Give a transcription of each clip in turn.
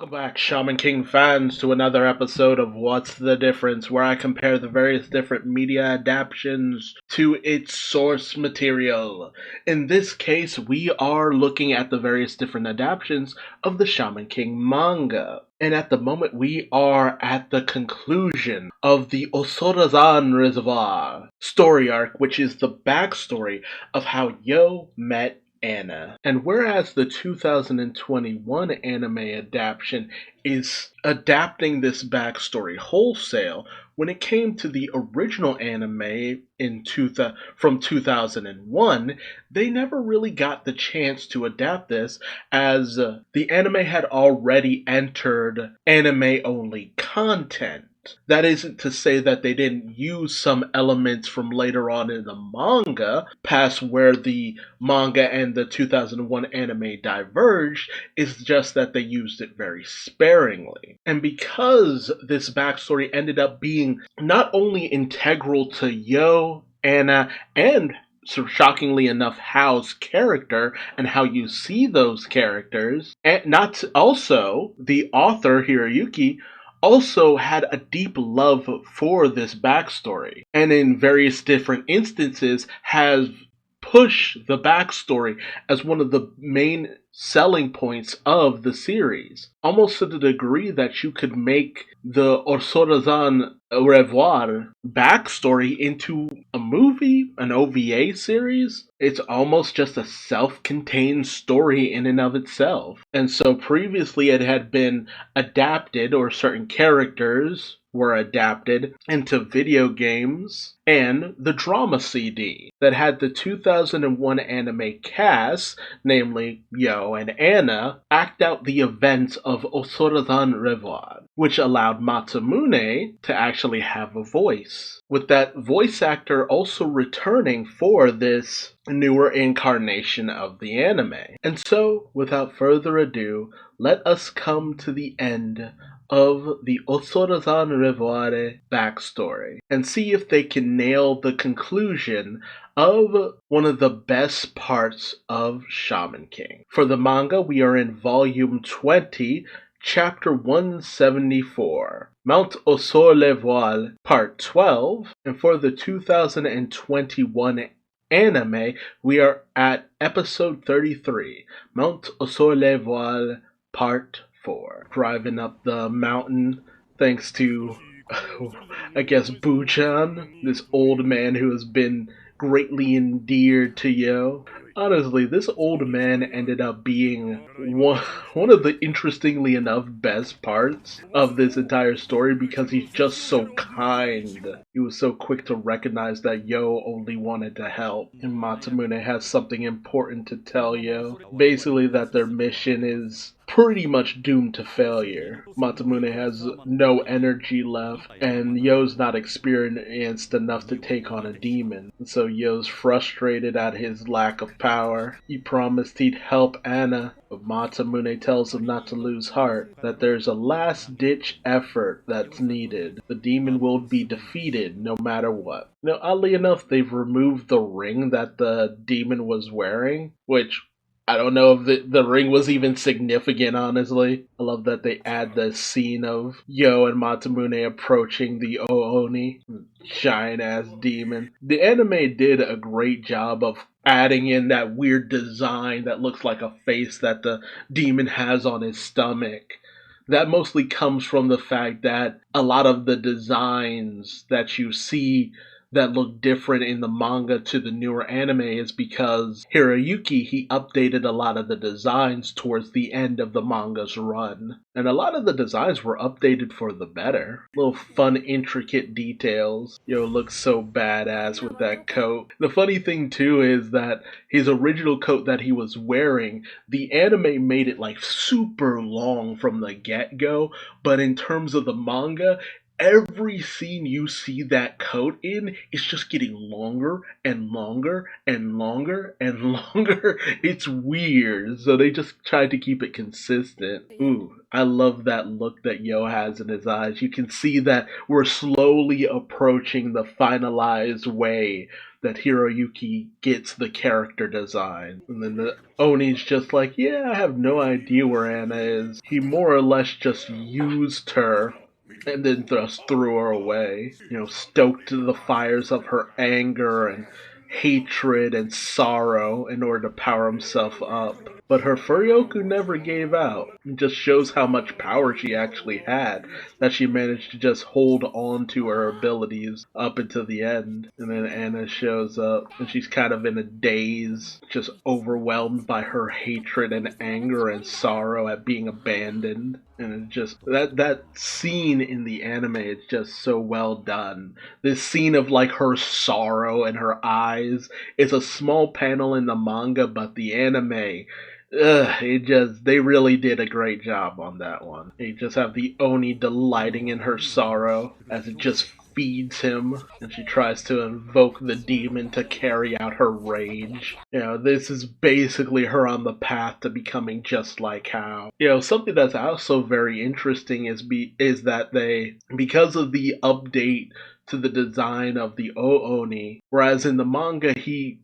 Welcome back, Shaman King fans, to another episode of What's the Difference, where I compare the various different media adaptations to its source material. In this case, we are looking at the various different adaptations of the Shaman King manga. And at the moment, we are at the conclusion of the Osorezan Revoir story arc, which is the backstory of how Yo met Anna. And whereas the 2021 anime adaptation is adapting this backstory wholesale, when it came to the original anime from 2001, they never really got the chance to adapt this, as the anime had already entered anime-only content. That isn't to say that they didn't use some elements from later on in the manga, past where the manga and the 2001 anime diverged. It's just that they used it very sparingly. And because this backstory ended up being not only integral to Yo, Anna, and shockingly enough, Hao's character and how you see those characters, and also the author, Hiroyuki, also had a deep love for this backstory, and in various different instances has pushed the backstory as one of the main selling points of the series, almost to the degree that you could make the Osorezan Revoir backstory into a movie, an OVA series. It's almost just a self-contained story in and of itself. And so previously it had been adapted, or certain characters were adapted into video games and the drama CD that had the 2001 anime cast, namely Yo and Anna, act out the events of Osorezan Revoir, which allowed Masamune to actually have a voice, with that voice actor also returning for this newer incarnation of the anime. And so, without further ado, let us come to the end of the Osorezan Revoir backstory and see if they can nail the conclusion of one of the best parts of Shaman King. For the manga, we are in volume 20, chapter 174, Mount Osore Le Voile part 12, and for the 2021 anime, we are at episode 33, Mount Osore Le Voile part 4. Driving up the mountain thanks to, I guess, Buchan, this old man who has been greatly endeared to Yo. Honestly, this old man ended up being one of the, interestingly enough, best parts of this entire story, because he's just so kind. He was so quick to recognize that Yo only wanted to help, and Masamune has something important to tell Yo. Basically that their mission is pretty much doomed to failure. Masamune has no energy left, and Yo's not experienced enough to take on a demon. So Yo's frustrated at his lack of power. He promised he'd help Anna, but Masamune tells him not to lose heart, that there's a last-ditch effort that's needed. The demon will be defeated no matter what. Now, oddly enough, they've removed the ring that the demon was wearing, which I don't know if the ring was even significant, honestly. I love that they add the scene of Yo and Masamune approaching the Ooni, giant-ass demon. The anime did a great job of adding in that weird design that looks like a face that the demon has on his stomach. That mostly comes from the fact that a lot of the designs that you see that look different in the manga to the newer anime is because Hiroyuki, he updated a lot of the designs towards the end of the manga's run. And a lot of the designs were updated for the better. Little fun, intricate details. Yo looks so badass with that coat. The funny thing too is that his original coat that he was wearing, the anime made it like super long from the get-go, but in terms of the manga, every scene you see that coat in is just getting longer and longer and longer and longer. It's weird. So they just tried to keep it consistent. Ooh, I love that look that Yo has in his eyes. You can see that we're slowly approaching the finalized way that Hiroyuki gets the character design. And then the Oni's just like, yeah, I have no idea where Anna is. He more or less just used her and then just threw her away. Stoked the fires of her anger and hatred and sorrow in order to power himself up. But her Furyoku never gave out. It just shows how much power she actually had, that she managed to just hold on to her abilities up until the end. And then Anna shows up, and she's kind of in a daze, just overwhelmed by her hatred and anger and sorrow at being abandoned. And it just, that scene in the anime is just so well done. This scene of like her sorrow and her eyes is a small panel in the manga, but the anime, they really did a great job on that one. They just have the Oni delighting in her sorrow as it just feeds him, and she tries to invoke the demon to carry out her rage. This is basically her on the path to becoming just like Hao. Something that's also very interesting is that they, because of the update to the design of the Oni, whereas in the manga he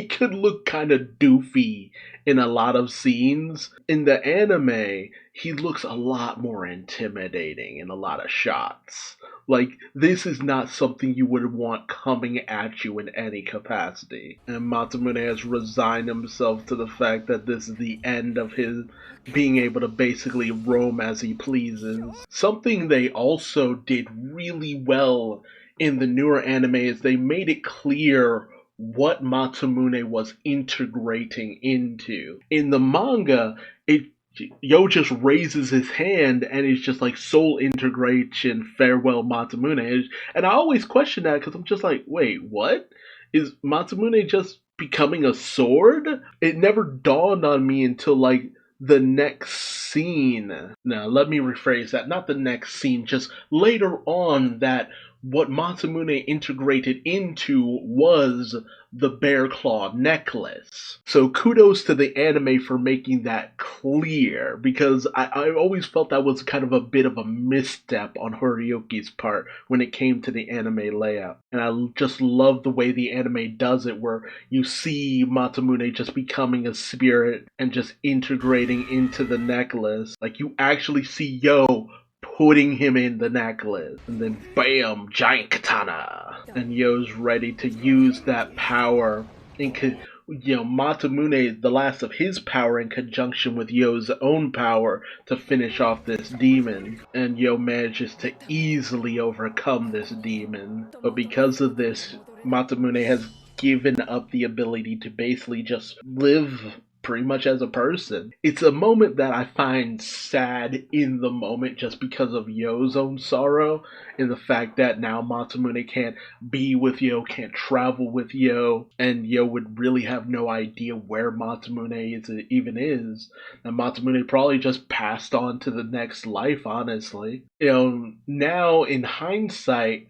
could look kind of doofy in a lot of scenes. In the anime, he looks a lot more intimidating in a lot of shots. Like, this is not something you would want coming at you in any capacity. And Masamune has resigned himself to the fact that this is the end of his being able to basically roam as he pleases. Something they also did really well in the newer anime is they made it clear what Masamune was integrating into. In the manga, Yo just raises his hand and it's just like soul integration, farewell Masamune. And I always question that because I'm just like, wait, what? Is Masamune just becoming a sword? It never dawned on me until like the next scene. Now, let me rephrase that. Not the next scene, just later on, that what Masamune integrated into was the bear claw necklace. So kudos to the anime for making that clear, because I always felt that was kind of a bit of a misstep on Hiroyuki's part when it came to the anime layout. And I just love the way the anime does it, where you see Masamune just becoming a spirit and just integrating into the necklace. Like, you actually see Yo putting him in the necklace, and then bam, giant katana, and Yo's ready to use that power. Masamune, the last of his power, in conjunction with Yo's own power to finish off this demon, and Yo manages to easily overcome this demon. But because of this, Masamune has given up the ability to basically just live pretty much as a person. It's a moment that I find sad in the moment just because of Yo's own sorrow, in the fact that now Masamune can't be with Yo, can't travel with Yo, and Yo would really have no idea where Masamune even is. And Masamune probably just passed on to the next life, honestly. Now in hindsight,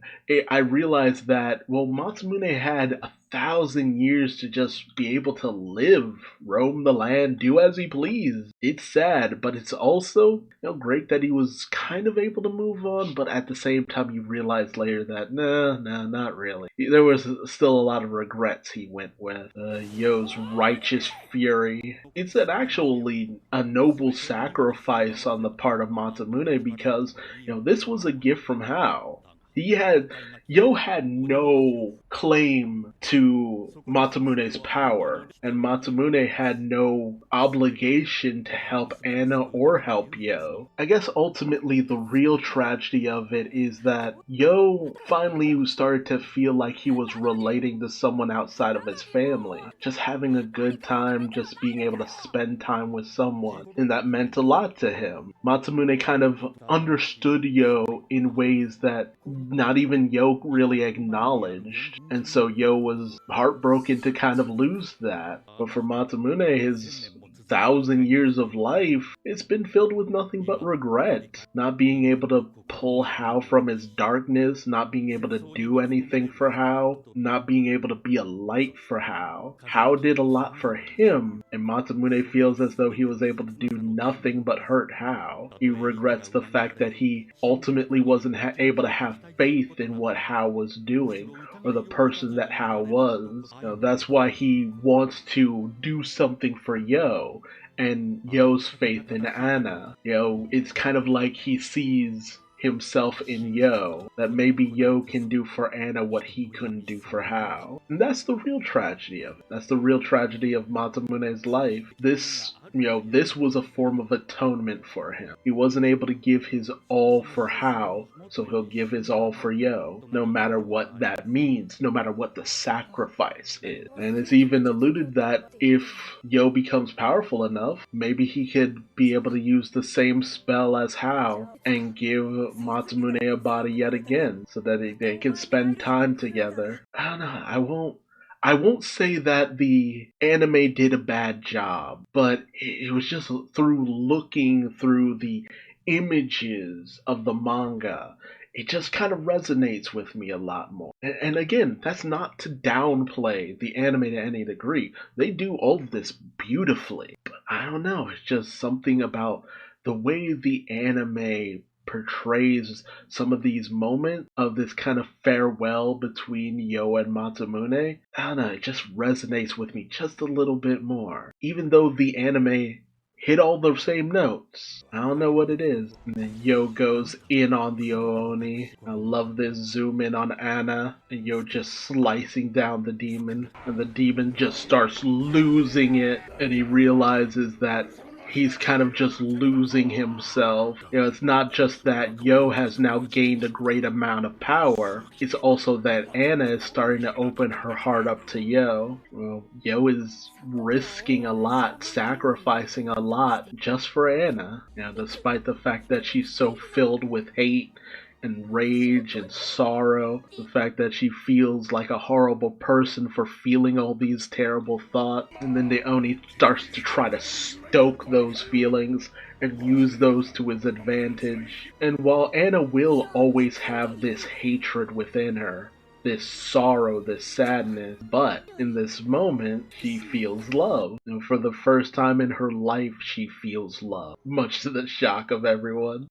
I realize that, well, Masamune had 1,000 years to just be able to live, roam the land, do as he pleased. It's sad, but it's also great that he was kind of able to move on, but at the same time you realize later that, nah, not really. There was still a lot of regrets he went with. Yo's righteous fury. It's actually a noble sacrifice on the part of Masamune, because, this was a gift from Hao. Yo had no claim to Matsumone's power, and Masamune had no obligation to help Anna or help Yo. I guess ultimately the real tragedy of it is that Yo finally started to feel like he was relating to someone outside of his family, just having a good time, just being able to spend time with someone, and that meant a lot to him. Masamune kind of understood Yo in ways that not even Yo really acknowledged, and so Yo was heartbroken to kind of lose that. But for Masamune, his 1,000 years of life, it's been filled with nothing but regret. Not being able to pull Hao from his darkness, not being able to do anything for Hao, not being able to be a light for Hao. Hao did a lot for him, and Masamune feels as though he was able to do nothing but hurt Hao. He regrets the fact that he ultimately wasn't able to have faith in what Hao was doing, or the person that Hao was. That's why he wants to do something for Yo, and Yo's faith in Anna. It's kind of like he sees himself in Yo, that maybe Yo can do for Anna what he couldn't do for Hao. And that's the real tragedy of it. That's the real tragedy of Matamune's life. This was a form of atonement for him. He wasn't able to give his all for Hao, so he'll give his all for Yo, no matter what that means, no matter what the sacrifice is. And it's even alluded that if Yo becomes powerful enough, maybe he could be able to use the same spell as Hao and give Masamune a body yet again, so that they can spend time together. I don't know, I won't say that the anime did a bad job, but it was just through looking through the images of the manga, it just kind of resonates with me a lot more. And again, that's not to downplay the anime to any degree. They do all of this beautifully, but I don't know, it's just something about the way the anime portrays some of these moments of this kind of farewell between Yo and Masamune. I don't know, it just resonates with me just a little bit more. Even though the anime hit all the same notes. I don't know what it is. And then Yo goes in on the Ooni. I love this zoom in on Anna, and Yo just slicing down the demon, and the demon just starts losing it, and he realizes that he's kind of just losing himself. It's not just that Yo has now gained a great amount of power, it's also that Anna is starting to open her heart up to Yo. Well, Yo is risking a lot, sacrificing a lot just for Anna. Despite the fact that she's so filled with hate and rage and sorrow, the fact that she feels like a horrible person for feeling all these terrible thoughts, and then the Oni starts to try to stoke those feelings and use those to his advantage. And while Anna will always have this hatred within her, this sorrow, this sadness, but in this moment, she feels love. And for the first time in her life, she feels love, much to the shock of everyone.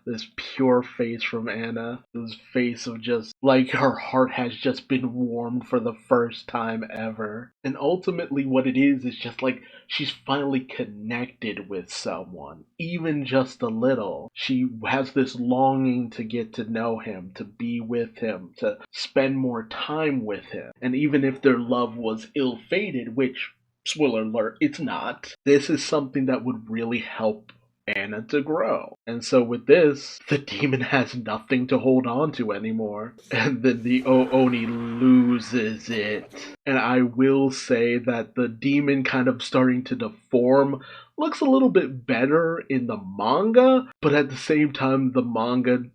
This pure face from Anna, this face of just like her heart has just been warmed for the first time ever. And ultimately what it is just like she's finally connected with someone, even just a little. She has this longing to get to know him, to be with him, to spend more time with him. And even if their love was ill-fated, which, spoiler alert, it's not, this is something that would really help Anna to grow. And so with this, the demon has nothing to hold on to anymore. And then the Oni loses it. And I will say that the demon kind of starting to deform looks a little bit better in the manga, but at the same time, the manga,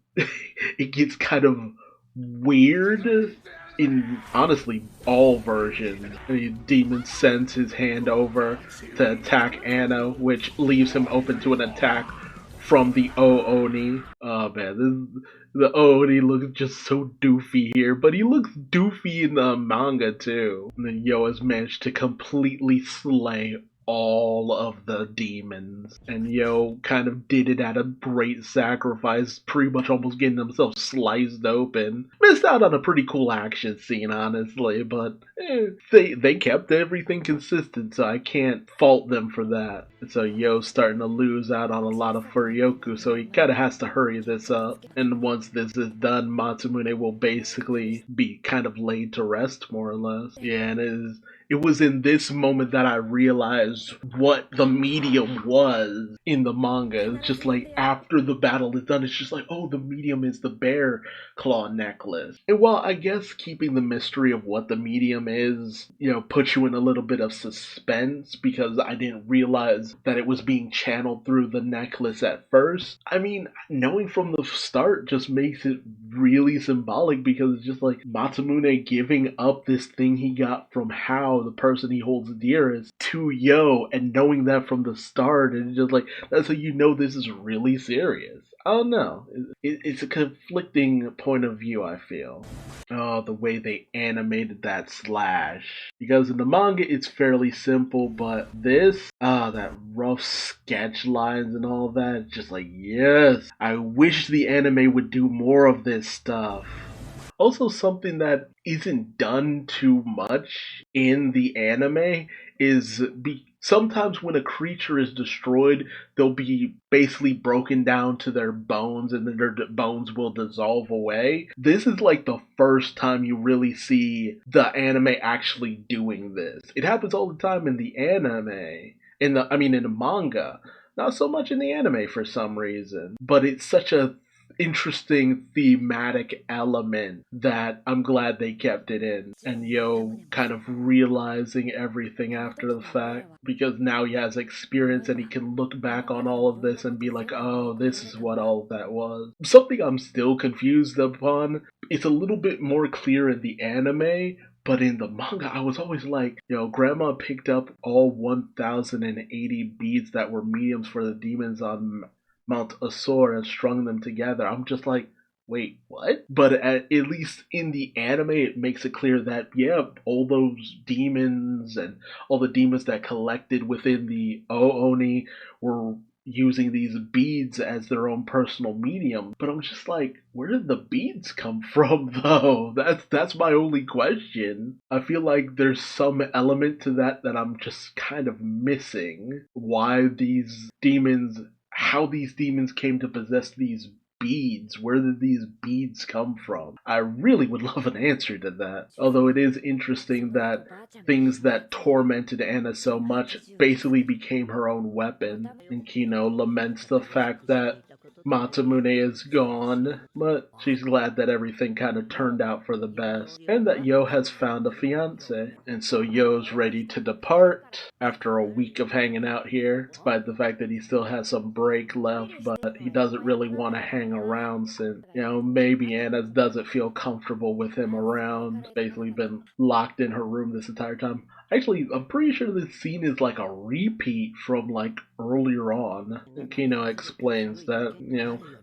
it gets kind of weird in honestly all versions. The demon sends his hand over to attack Anna, which leaves him open to an attack from the Oni. Oh man, the Oni looks just so doofy here, but he looks doofy in the manga too. And then Yo has managed to completely slay all of the demons, and Yo kind of did it at a great sacrifice, pretty much almost getting himself sliced open. Missed out on a pretty cool action scene, honestly, but they kept everything consistent, so I can't fault them for that. And so Yo's starting to lose out on a lot of Furyoku, so he kind of has to hurry this up. And once this is done, Masamune will basically be kind of laid to rest, more or less. Yeah, and it was in this moment that I realized what the medium was in the manga. It's just like after the battle is done, it's just like, oh, the medium is the bear claw necklace. And while I guess keeping the mystery of what the medium is, puts you in a little bit of suspense because I didn't realize that it was being channeled through the necklace at first. I mean, knowing from the start just makes it really symbolic because it's just like Masamune giving up this thing he got from Hao, the person he holds dearest, to Yo, and knowing that from the start, and it's just like, that's how you know this is really serious. I don't know. It's a conflicting point of view, I feel. Oh, the way they animated that slash. Because in the manga, it's fairly simple, but this, that rough sketch lines and all that, just like, yes, I wish the anime would do more of this stuff. Also, something that isn't done too much in the anime is sometimes when a creature is destroyed, they'll be basically broken down to their bones and then their bones will dissolve away. This is like the first time you really see the anime actually doing this. It happens all the time in the anime, in the manga. Not so much in the anime for some reason, but it's such a interesting thematic element that I'm glad they kept it in. And Yo kind of realizing everything after the fact because now he has experience and he can look back on all of this and be like, oh, this is what all of that was. Something I'm still confused upon, it's a little bit more clear in the anime, but in the manga, I was always like, Grandma picked up all 1,080 beads that were mediums for the demons on Mount Osore and strung them together. I'm just like, wait, what? But at least in the anime, it makes it clear that, yeah, all those demons and all the demons that collected within the Ooni were using these beads as their own personal medium. But I'm just like, where did the beads come from though? That's my only question. I feel like there's some element to that I'm just kind of missing. How these demons came to possess these beads. Where did these beads come from? I really would love an answer to that. Although it is interesting that things that tormented Anna so much basically became her own weapon. And Kino laments the fact that Masamune is gone, but she's glad that everything kind of turned out for the best, and that Yo has found a fiance. And so Yo's ready to depart after a week of hanging out here, despite the fact that he still has some break left, but he doesn't really want to hang around since, maybe Anna doesn't feel comfortable with him around. Basically been locked in her room this entire time. Actually, I'm pretty sure this scene is like a repeat from like earlier on. And Kino explains that,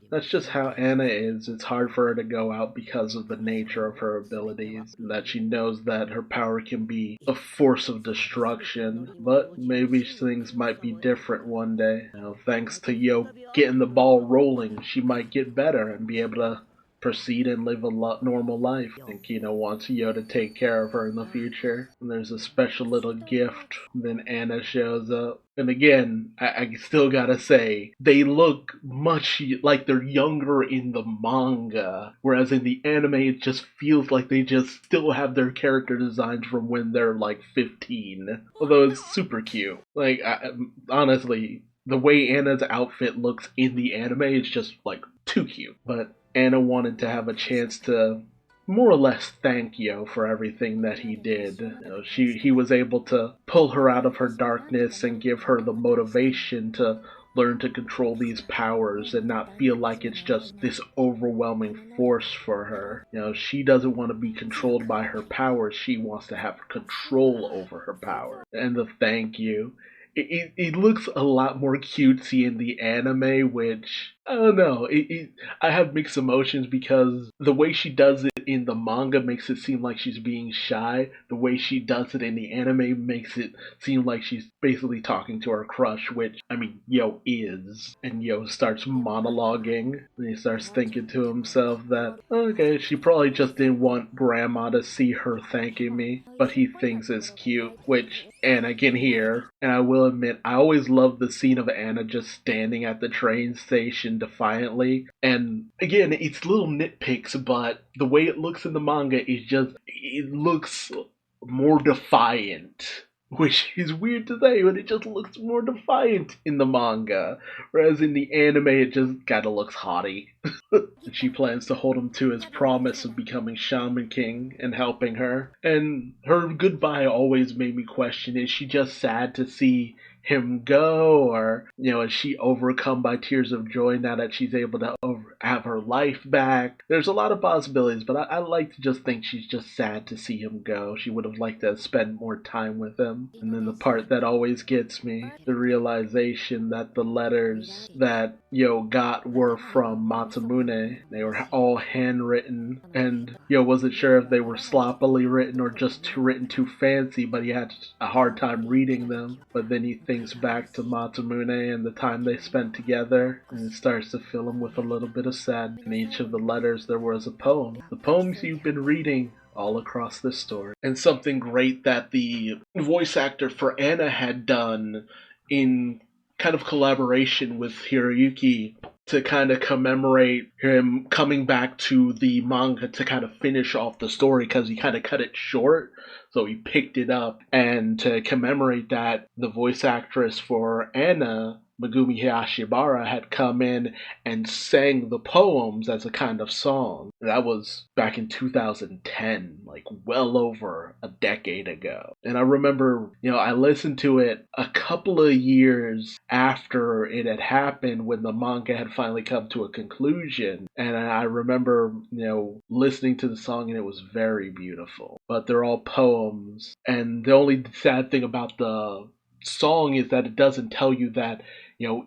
that's just how Anna is. It's hard for her to go out because of the nature of her abilities. And that she knows that her power can be a force of destruction. But maybe things might be different one day. Thanks to Yo getting the ball rolling, she might get better and be able to proceed and live a normal life. And Kino wants Yo to take care of her in the future. And there's a special little gift. Then Anna shows up. And again, I still gotta say, they look much like they're younger in the manga. Whereas in the anime, it just feels like they just still have their character designs from when they're like 15. Although it's super cute. Honestly, the way Anna's outfit looks in the anime is just like too cute. But Anna wanted to have a chance to more or less thank Yo for everything that he did. He was able to pull her out of her darkness and give her the motivation to learn to control these powers and not feel like it's just this overwhelming force for her. She doesn't want to be controlled by her powers. She wants to have control over her powers. And the thank you. It looks a lot more cutesy in the anime, which, I don't know, I have mixed emotions because the way she does it in the manga makes it seem like she's being shy. The way she does it in the anime makes it seem like she's basically talking to her crush, which, Yo is. And Yo starts monologuing, and he starts thinking to himself that, okay, she probably just didn't want Grandma to see her thanking me, but he thinks it's cute, which Anna can hear. And I will admit, I always loved the scene of Anna just standing at the train station defiantly. And again, it's little nitpicks, but the way it looks in the manga is just, it looks more defiant. Which is weird to say, but it just looks more defiant in the manga. Whereas in the anime, it just kinda looks haughty. And she plans to hold him to his promise of becoming Shaman King and helping her. And her goodbye always made me question, is she just sad to see him go, or is she overcome by tears of joy now that she's able to have have her life back. There's a lot of possibilities, but I like to just think she's just sad to see him go. She would have liked to spend more time with him. And then the part that always gets me, the realization that the letters that Yo got were from Masamune. They were all handwritten, and Yo wasn't sure if they were sloppily written or just written too fancy, but he had a hard time reading them. But then he thinks back to Masamune and the time they spent together, and it starts to fill him with a little bit of sadness. In each of the letters there was a poem. The poems you've been reading all across this story. And something great that the voice actor for Anna had done in kind of collaboration with Hiroyuki to kind of commemorate him coming back to the manga to kind of finish off the story, because he kind of cut it short. So he picked it up, and to commemorate that, the voice actress for Anna, Megumi Hayashibara, had come in and sang the poems as a kind of song. That was back in 2010, like well over a decade ago. And I remember, I listened to it a couple of years after it had happened, when the manga had finally come to a conclusion. And I remember, listening to the song, and it was very beautiful. But they're all poems. And the only sad thing about the song is that it doesn't tell you that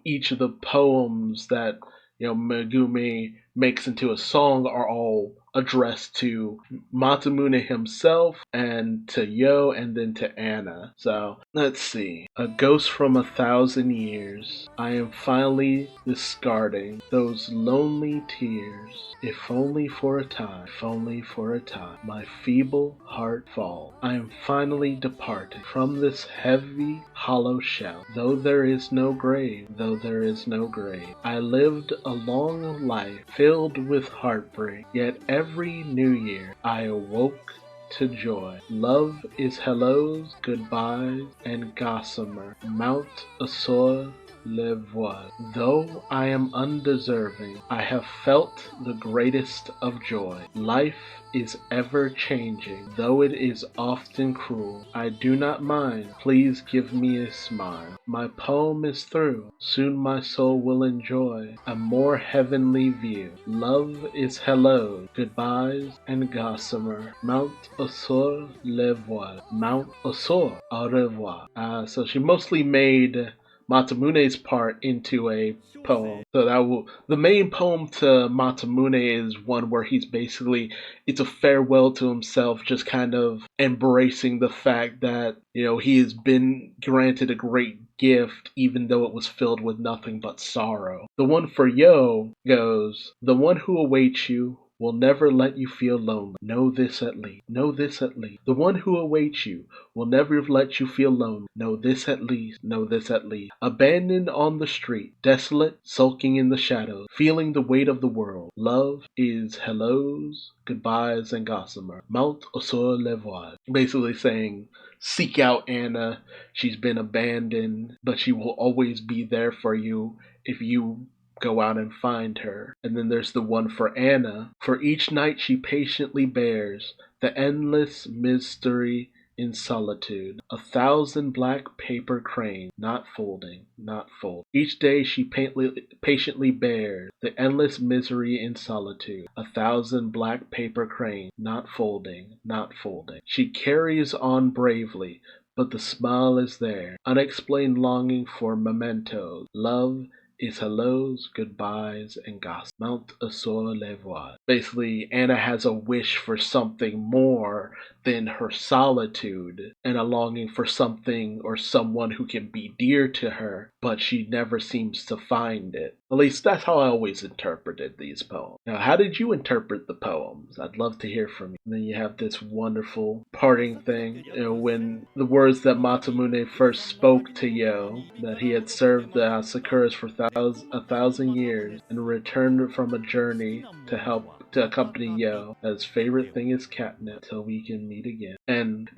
each of the poems that Megumi makes into a song are all addressed to Masamune himself and to Yo and then to Anna. So let's see. A ghost from 1,000 years, I am finally discarding those lonely tears. If only for a time, if only for a time, my feeble heart falls. I am finally departing from this heavy, hollow shell. Though there is no grave, though there is no grave. I lived a long life filled with heartbreak, yet every new year I awoke to joy. Love is hellos, goodbyes, and gossamer. Mount Osore Le Voile. Though I am undeserving, I have felt the greatest of joy. Life is ever changing, though it is often cruel. I do not mind, please give me a smile. My poem is through, soon my soul will enjoy a more heavenly view. Love is hello, goodbyes, and gossamer. Mount Osore Le Voile. Mount Osore Au Revoir. So she mostly made Matamune's part into a poem. So the main poem to Masamune is one where he's basically, it's a farewell to himself, just kind of embracing the fact that, he has been granted a great gift, even though it was filled with nothing but sorrow. The one for Yo goes, the one who awaits you will never let you feel lonely. Know this at least. Know this at least. The one who awaits you will never let you feel lonely. Know this at least. Know this at least. Abandoned on the street, desolate, sulking in the shadows, feeling the weight of the world. Love is hellos, goodbyes, and gossamer. Mount Osore Le Voile. Basically saying, seek out Anna. She's been abandoned, but she will always be there for you if you go out and find her. And then there's the one for Anna. For each night she patiently bears the endless mystery in solitude. 1,000 black paper cranes, not folding, not folding. Each day she patiently bears the endless misery in solitude. 1,000 black paper cranes, not folding, not folding. She carries on bravely, but the smile is there. Unexplained longing for mementos. Love is hellos, goodbyes, and gossip. Mount Osore Le Voile. Basically, Anna has a wish for something more than her solitude, and a longing for something or someone who can be dear to her, but she never seems to find it. At least that's how I always interpreted these poems. Now, how did you interpret the poems? I'd love to hear from you. And then you have this wonderful parting thing, when the words that Masamune first spoke to Yo, that he had served the Sakuras for 1,000 years and returned from a journey to accompany Yo. His favorite thing is catnip till we can meet again. And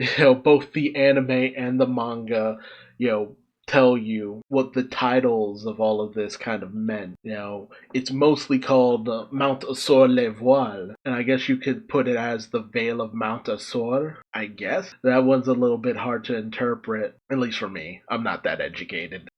both the anime and the manga, tell you what the titles of all of this kind of meant. It's mostly called Mount Osore Le Voile, and I guess you could put it as the Veil of Mount Osore, I guess. That one's a little bit hard to interpret, at least for me. I'm not that educated.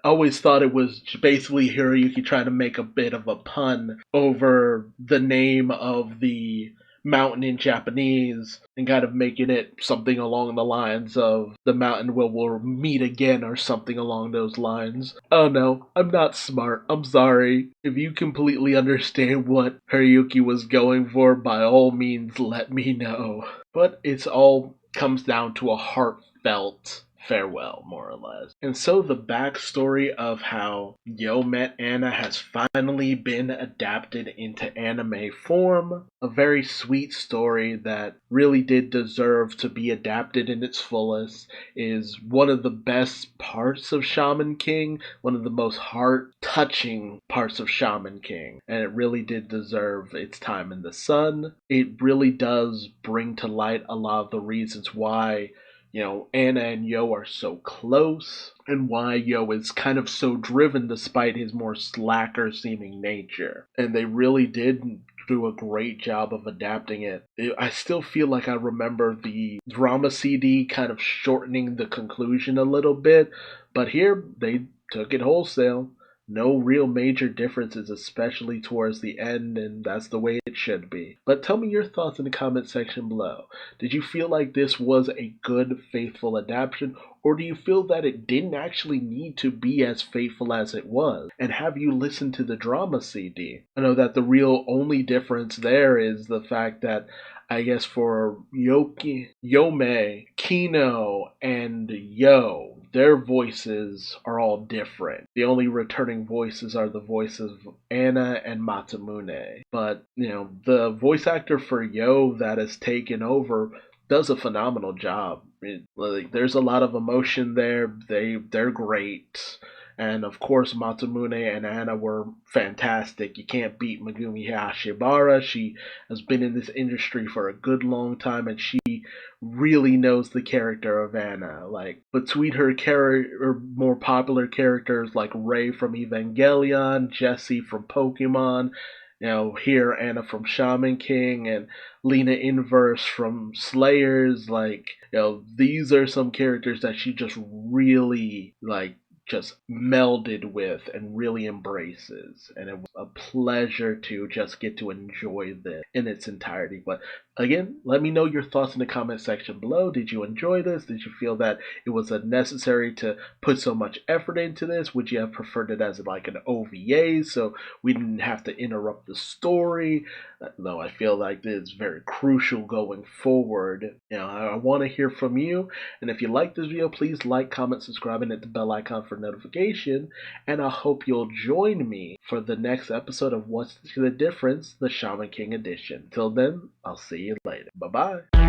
always thought it was basically Hiroyuki trying to make a bit of a pun over the name of the mountain in Japanese and kind of making it something along the lines of the mountain where we'll meet again or something along those lines. Oh no, I'm not smart. I'm sorry. If you completely understand what Hiroyuki was going for, by all means let me know. But it's all comes down to a heartfelt farewell, more or less. And so the backstory of how Yo Met Anna has finally been adapted into anime form. A very sweet story that really did deserve to be adapted in its fullest. Is one of the best parts of Shaman King, one of the most heart-touching parts of Shaman King. And it really did deserve its time in the sun. It really does bring to light a lot of the reasons why Anna and Yo are so close, and why Yo is kind of so driven despite his more slacker seeming nature. And they really did do a great job of adapting it. I still feel like I remember the drama CD kind of shortening the conclusion a little bit, but here they took it wholesale. No real major differences, especially towards the end, and that's the way it should be. But tell me your thoughts in the comment section below. Did you feel like this was a good, faithful adaptation, or do you feel that it didn't actually need to be as faithful as it was? And have you listened to the drama CD? I know that the real only difference there is the fact that I guess for Yome, Kino, and Yo, their voices are all different. The only returning voices are the voices of Anna and Masamune. But, the voice actor for Yo that has taken over does a phenomenal job. There's a lot of emotion there. They're great. And of course, Masamune and Anna were fantastic. You can't beat Megumi Hashibara. She has been in this industry for a good long time, and she really knows the character of Anna. Like, between her more popular characters like Rei from Evangelion, Jessie from Pokemon, here Anna from Shaman King, and Lena Inverse from Slayers, these are some characters that she just really, just melded with and really embraces. And it was a pleasure to just get to enjoy this in its entirety. But again, let me know your thoughts in the comment section below. Did you enjoy this? Did you feel that it was necessary to put so much effort into this? Would you have preferred it as like an OVA so we didn't have to interrupt the story? Though I feel like this is very crucial going forward. I want to hear from you. And if you like this video, please like, comment, subscribe, and hit the bell icon for notification. And I hope you'll join me for the next episode of What's the Difference, the Shaman King edition. Till then, I'll see you later. Bye-bye.